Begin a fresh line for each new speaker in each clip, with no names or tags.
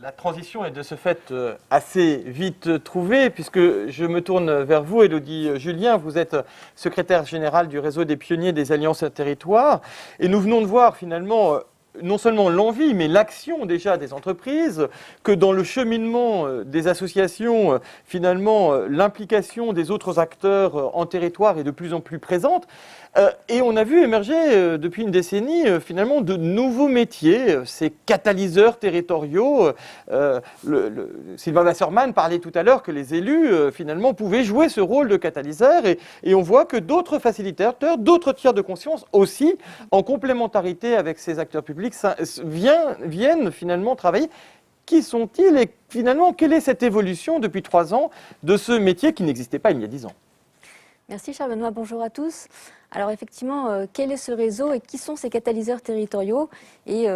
La transition est de ce fait assez vite trouvée, puisque je me tourne vers vous, Élodie Julien. Vous êtes secrétaire générale du réseau des pionniers des Alliances Territoires. Et nous venons de voir finalement non seulement l'envie, mais l'action déjà des entreprises, que dans le cheminement des associations, finalement, l'implication des autres acteurs en territoire est de plus en plus présente. Et on a vu émerger depuis une décennie finalement de nouveaux métiers, ces catalyseurs territoriaux. Sylvain Wasserman parlait tout à l'heure que les élus finalement pouvaient jouer ce rôle de catalyseur et on voit que d'autres facilitateurs, d'autres tiers de conscience aussi, en complémentarité avec ces acteurs publics, viennent finalement travailler. Qui sont-ils et finalement quelle est cette évolution depuis 3 ans de ce métier qui n'existait pas il y a 10 ans?
Merci Charles Benoît, bonjour à tous. Alors effectivement, quel est ce réseau et qui sont ces catalyseurs territoriaux et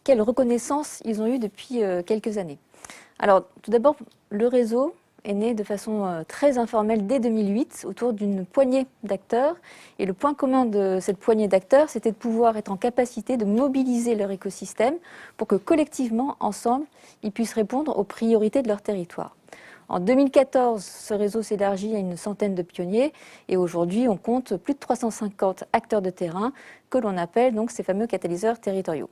quelle reconnaissance ils ont eu depuis quelques années? Alors tout d'abord, le réseau est né de façon très informelle dès 2008 autour d'une poignée d'acteurs. Et le point commun de cette poignée d'acteurs, c'était de pouvoir être en capacité de mobiliser leur écosystème pour que collectivement, ensemble, ils puissent répondre aux priorités de leur territoire. En 2014, ce réseau s'élargit à une centaine de pionniers et aujourd'hui, on compte plus de 350 acteurs de terrain que l'on appelle donc ces fameux catalyseurs territoriaux.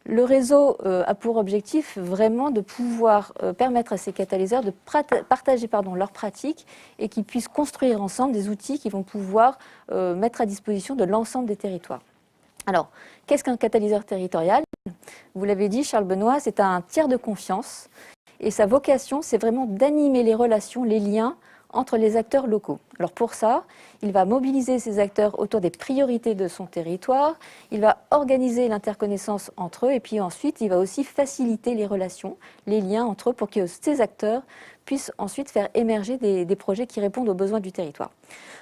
Le réseau a pour objectif vraiment de pouvoir permettre à ces catalyseurs de partager leurs pratiques et qu'ils puissent construire ensemble des outils qui vont pouvoir mettre à disposition de l'ensemble des territoires. Alors, qu'est-ce qu'un catalyseur territorial? Vous l'avez dit, Charles Benoît, c'est un tiers de confiance. Et sa vocation, c'est vraiment d'animer les relations, les liens entre les acteurs locaux. Alors pour ça, il va mobiliser ces acteurs autour des priorités de son territoire, il va organiser l'interconnaissance entre eux et puis ensuite, il va aussi faciliter les relations, les liens entre eux pour que ces acteurs puissent ensuite faire émerger des projets qui répondent aux besoins du territoire.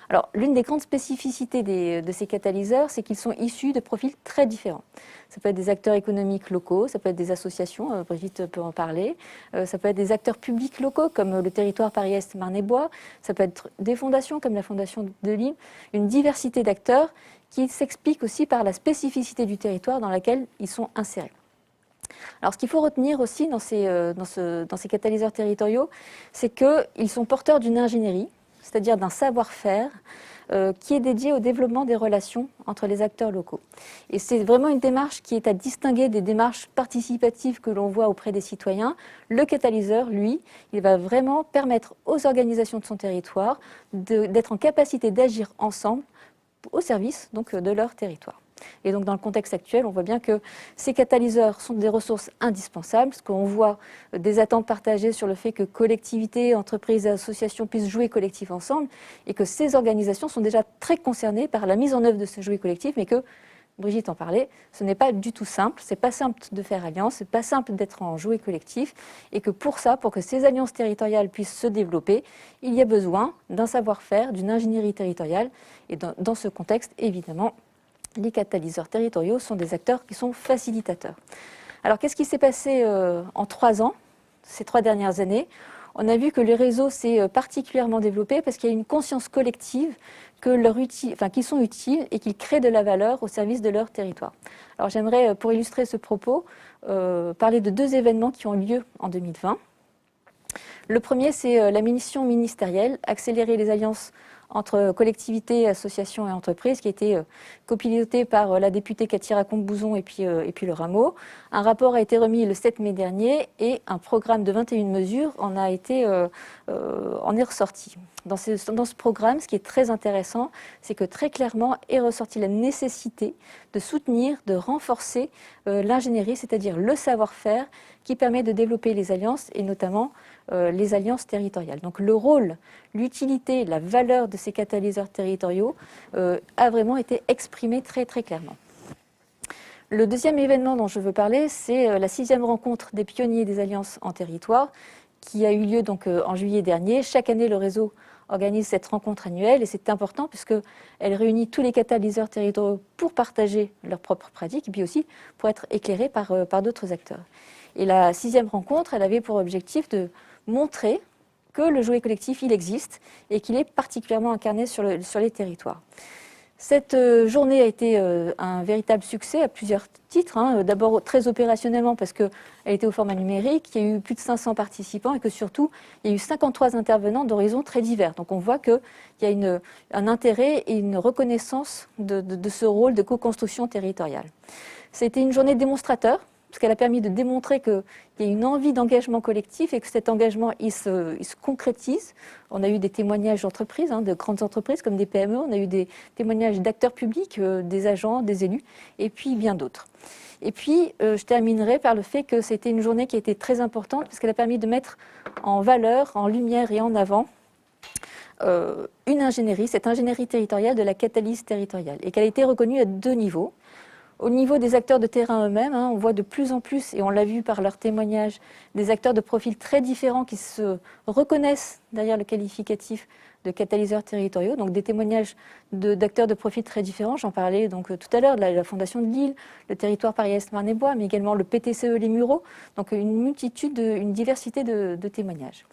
Alors, l'une des grandes spécificités de ces catalyseurs, c'est qu'ils sont issus de profils très différents. Ça peut être des acteurs économiques locaux, ça peut être des associations, Brigitte peut en parler, ça peut être des acteurs publics locaux comme le territoire Paris-Est, Marne-et-Bois, ça peut être des fondations comme la Fondation de Lille, une diversité d'acteurs qui s'explique aussi par la spécificité du territoire dans laquelle ils sont insérés. Alors, ce qu'il faut retenir aussi dans ces catalyseurs territoriaux, c'est qu'ils sont porteurs d'une ingénierie, c'est-à-dire d'un savoir-faire qui est dédié au développement des relations entre les acteurs locaux. Et c'est vraiment une démarche qui est à distinguer des démarches participatives que l'on voit auprès des citoyens. Le catalyseur, lui, il va vraiment permettre aux organisations de son territoire d'être en capacité d'agir ensemble au service donc, de leur territoire. Et donc dans le contexte actuel, on voit bien que ces catalyseurs sont des ressources indispensables, parce qu'on voit des attentes partagées sur le fait que collectivités, entreprises et associations puissent jouer collectif ensemble, et que ces organisations sont déjà très concernées par la mise en œuvre de ce jouet collectif, mais que, Brigitte en parlait, ce n'est pas du tout simple, c'est pas simple de faire alliance, c'est pas simple d'être en jouet collectif, et que pour ça, pour que ces alliances territoriales puissent se développer, il y a besoin d'un savoir-faire, d'une ingénierie territoriale, et dans ce contexte, évidemment, les catalyseurs territoriaux sont des acteurs qui sont facilitateurs. Alors, qu'est-ce qui s'est passé en 3 ans, ces 3 dernières années? On a vu que le réseau s'est particulièrement développé parce qu'il y a une conscience collective qu'ils sont utiles et qu'ils créent de la valeur au service de leur territoire. Alors, j'aimerais, pour illustrer ce propos, parler de 2 événements qui ont lieu en 2020. Le premier, c'est la mission ministérielle, accélérer les alliances entre collectivités, associations et entreprises, qui a été copilotée par la députée Cathy Racombe-Bouzon et puis le Rameau. Un rapport a été remis le 7 mai dernier et un programme de 21 mesures en est ressorti. Dans ce programme, ce qui est très intéressant, c'est que très clairement est ressortie la nécessité de soutenir, de renforcer l'ingénierie, c'est-à-dire le savoir-faire qui permet de développer les alliances et notamment les alliances territoriales. Donc le rôle, l'utilité, la valeur de ces catalyseurs territoriaux a vraiment été exprimé très très clairement. Le deuxième événement dont je veux parler, c'est la 6e rencontre des pionniers des alliances en territoire qui a eu lieu donc en juillet dernier. Chaque année, le réseau organise cette rencontre annuelle et c'est important puisqu'elle réunit tous les catalyseurs territoriaux pour partager leurs propres pratiques et puis aussi pour être éclairés par d'autres acteurs. Et la 6e rencontre, elle avait pour objectif de montrer que le jouet collectif, il existe et qu'il est particulièrement incarné sur les territoires. Cette journée a été un véritable succès à plusieurs titres. D'abord très opérationnellement parce qu'elle était au format numérique, il y a eu plus de 500 participants et que surtout, il y a eu 53 intervenants d'horizons très divers. Donc on voit qu'il y a un intérêt et une reconnaissance de ce rôle de co-construction territoriale. C'était une journée démonstrateur, parce qu'elle a permis de démontrer qu'il y a une envie d'engagement collectif et que cet engagement, il se concrétise. On a eu des témoignages d'entreprises, de grandes entreprises comme des PME, on a eu des témoignages d'acteurs publics, des agents, des élus, et puis bien d'autres. Et puis, je terminerai par le fait que c'était une journée qui a été très importante, parce qu'elle a permis de mettre en valeur, en lumière et en avant une ingénierie, cette ingénierie territoriale de la catalyse territoriale, et qu'elle a été reconnue à 2 niveaux. Au niveau des acteurs de terrain eux-mêmes, on voit de plus en plus, et on l'a vu par leurs témoignages, des acteurs de profils très différents qui se reconnaissent derrière le qualificatif de catalyseurs territoriaux, donc des témoignages d'acteurs de profils très différents. J'en parlais donc tout à l'heure de la Fondation de Lille, le territoire Paris-Est Marne-et-Bois, mais également le PTCE Les Mureaux, donc une diversité de témoignages.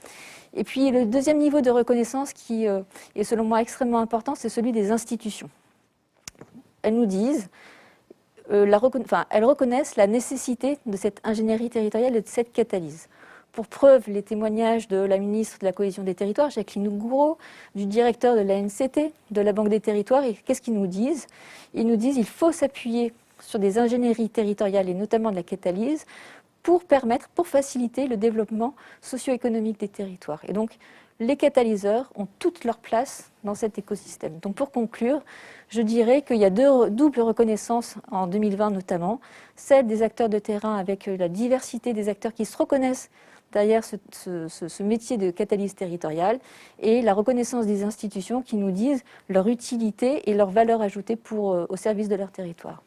Et puis le deuxième niveau de reconnaissance qui est selon moi extrêmement important, c'est celui des institutions. Elles nous disent... elles reconnaissent la nécessité de cette ingénierie territoriale et de cette catalyse. Pour preuve, les témoignages de la ministre de la Cohésion des Territoires, Jacqueline Gouraud, du directeur de l'ANCT, de la Banque des Territoires, et qu'est-ce qu'ils nous disent? Ils nous disent qu'il faut s'appuyer sur des ingénieries territoriales et notamment de la catalyse pour faciliter le développement socio-économique des territoires. Et donc, les catalyseurs ont toute leur place dans cet écosystème. Donc pour conclure, je dirais qu'il y a 2 doubles reconnaissances en 2020 notamment, celle des acteurs de terrain avec la diversité des acteurs qui se reconnaissent derrière ce métier de catalyse territoriale et la reconnaissance des institutions qui nous disent leur utilité et leur valeur ajoutée au service de leur territoire.